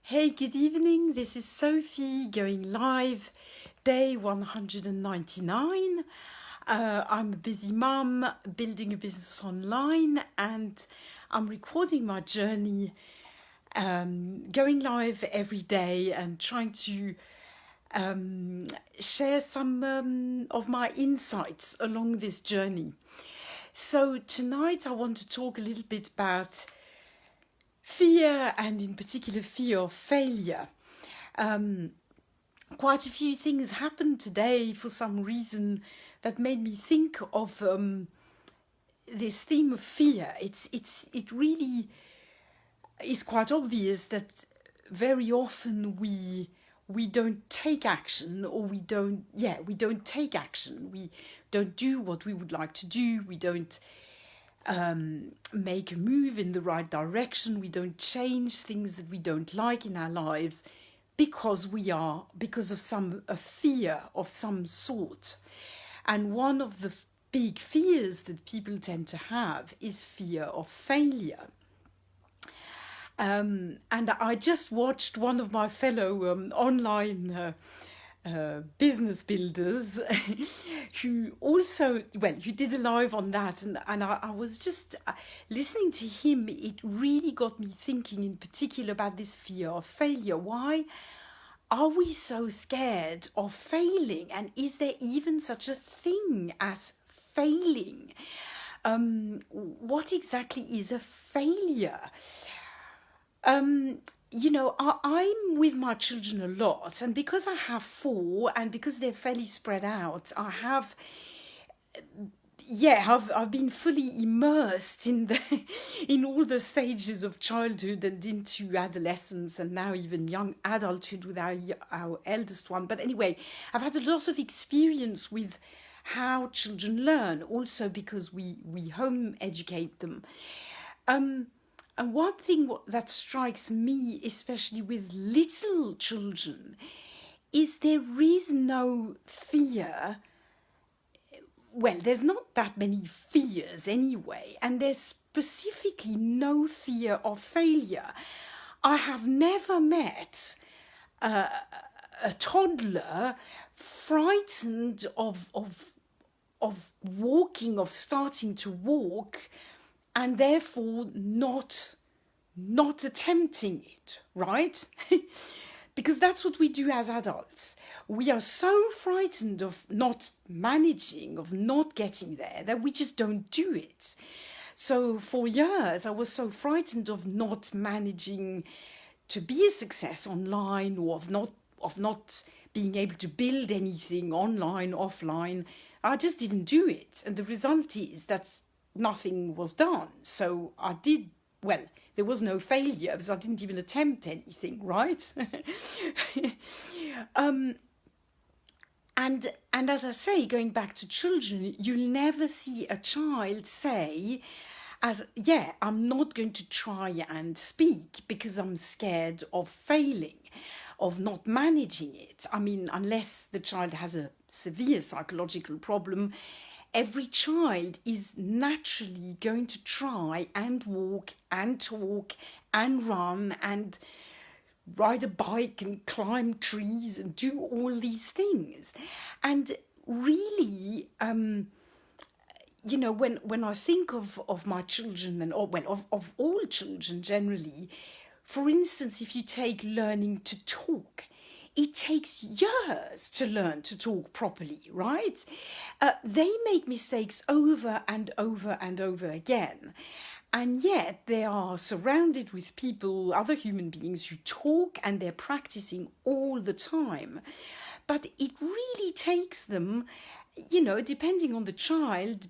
Hey, good evening. This is Sophie going live, day 199. I'm a busy mum building a business online, and I'm recording my journey, going live every day and trying to share some of my insights along this journey. So, tonight I want to talk a little bit about fear, and in particular fear of failure. Quite a few things happened today for some reason that made me think of this theme of fear. It really is quite obvious that very often we don't take action, or we don't take action. We don't do what we would like to do. We don't make a move in the right direction. We don't change things that we don't like in our lives because of a fear of some sort. And one of the big fears that people tend to have is fear of failure. And I just watched one of my fellow online business builders who did a live on that, and I was just listening to him. It really got me thinking in particular about this fear of failure. Why are we so scared of failing, and is there even such a thing as failing? What exactly is a failure? I'm with my children a lot, and because I have four, and because they're fairly spread out, I've been fully immersed in all the stages of childhood and into adolescence, and now even young adulthood with our eldest one. But anyway, I've had a lot of experience with how children learn, also because we home educate them. And one thing that strikes me, especially with little children, is there is no fear. Well, there's not that many fears anyway, and there's specifically no fear of failure. I have never met a toddler frightened of walking, of starting to walk, and therefore not attempting it, right? Because that's what we do as adults. We are so frightened of not managing, of not getting there, that we just don't do it. So for years, I was so frightened of not managing to be a success online, or of not being able to build anything online, offline. I just didn't do it. And the result is that nothing was done. So there was no failure because I didn't even attempt anything, right? And as I say, going back to children, you'll never see a child say, I'm not going to try and speak because I'm scared of failing, of not managing it. I mean, unless the child has a severe psychological problem, every child is naturally going to try and walk and talk and run and ride a bike and climb trees and do all these things. And really, when I think of my children, and of all children generally, for instance, if you take learning to talk, it takes years to learn to talk properly, right? They make mistakes over and over and over again. And yet they are surrounded with people, other human beings who talk, and they're practicing all the time. But it really takes them, depending on the child,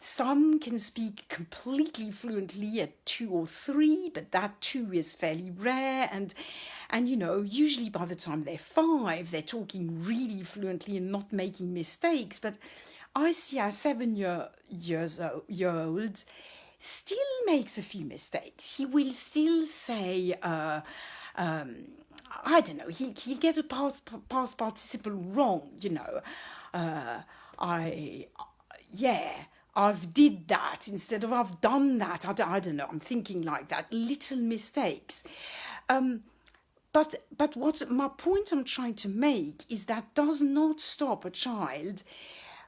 some can speak completely fluently at 2 or 3, but that 2 is fairly rare. And usually by the time they're 5, they're talking really fluently and not making mistakes. But I see our 7-year-old still makes a few mistakes. He will still say, I don't know, he'll get a past participle wrong, I've did that instead of I've done that. I don't know. I'm thinking like that. Little mistakes. But what my point I'm trying to make is that does not stop a child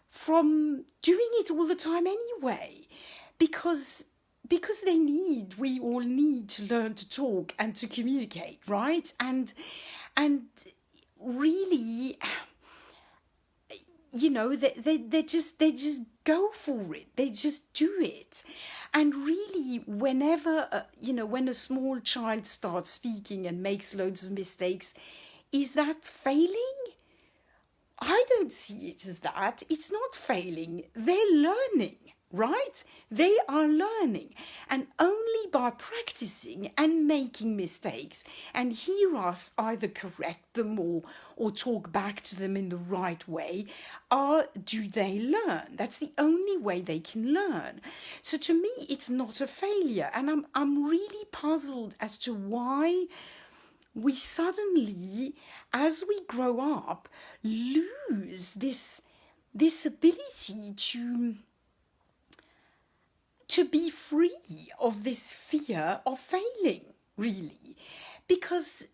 from doing it all the time anyway, because we all need to learn to talk and to communicate, right? And really, they just go for it. They just do it. And really, whenever, when a small child starts speaking and makes loads of mistakes, is that failing? I don't see it as that. It's not failing. They're learning, right? They are learning. And only by practicing and making mistakes and hear us either correct them or talk back to them in the right way, do they learn. That's the only way they can learn. So to me, it's not a failure. And I'm really puzzled as to why we suddenly, as we grow up, lose this ability to be free of this fear of failing, really, because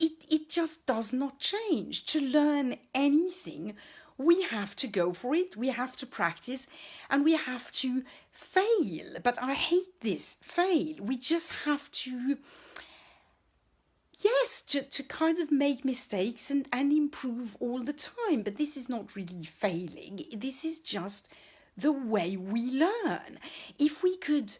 it just does not change. To learn anything, we have to go for it, we have to practice, and we have to fail. But I hate this, fail. We just have to, yes, to kind of make mistakes and improve all the time. But this is not really failing. This is just the way we learn. If we could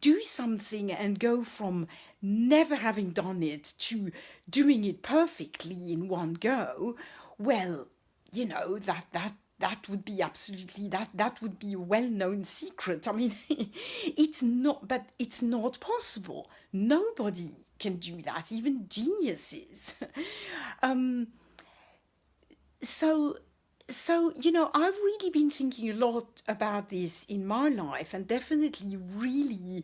do something and go from never having done it to doing it perfectly in one go, well, that would be absolutely, that would be a well-known secret. I mean, it's not possible. Nobody can do that, even geniuses. So, I've really been thinking a lot about this in my life, and definitely really,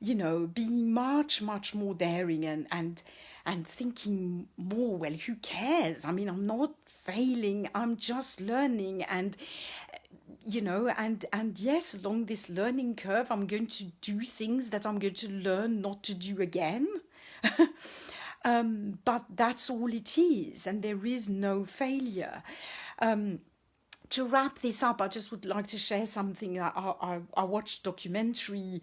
being much, much more daring and thinking more, well, who cares? I mean, I'm not failing, I'm just learning. And, and yes, along this learning curve, I'm going to do things that I'm going to learn not to do again. But that's all it is, and there is no failure. To wrap this up, I just would like to share something. I watched a documentary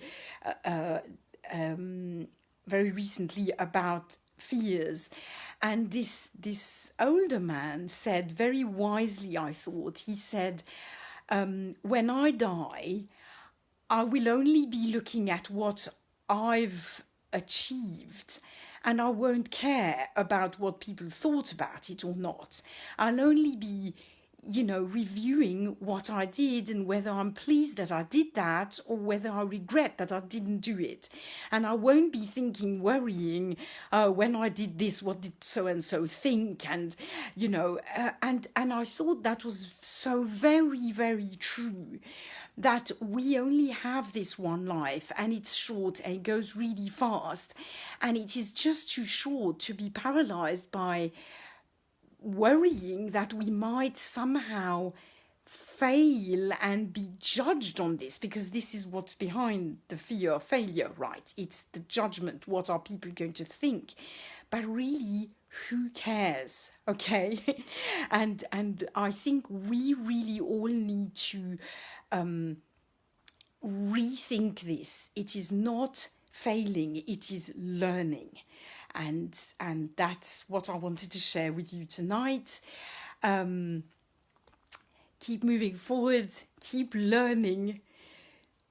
very recently about fears, and this older man said very wisely, I thought. He said, when I die, I will only be looking at what I've achieved, and I won't care about what people thought about it or not. I'll only be, reviewing what I did and whether I'm pleased that I did that or whether I regret that I didn't do it. And I won't be worrying, when I did this, what did so-and-so think? And, and I thought that was so very, very true, that we only have this one life, and it's short and it goes really fast. And it is just too short to be paralyzed by worrying that we might somehow fail and be judged on this, because this is what's behind the fear of failure, right? It's the judgment. What are people going to think? But really, who cares? Okay. And I think we really all need to rethink this. It is not failing, it is learning. And that's what I wanted to share with you tonight. Keep moving forward, keep learning,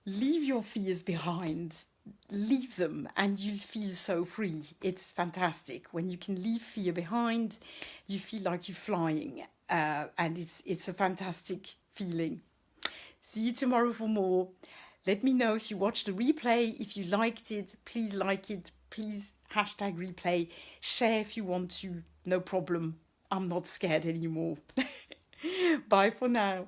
leave your fears behind, leave them, and you'll feel so free. It's fantastic. When you can leave fear behind, you feel like you're flying, and it's a fantastic feeling. See you tomorrow for more. Let me know if you watched the replay. If you liked it, please like it. Please #replay. Share if you want to. No problem. I'm not scared anymore. Bye for now.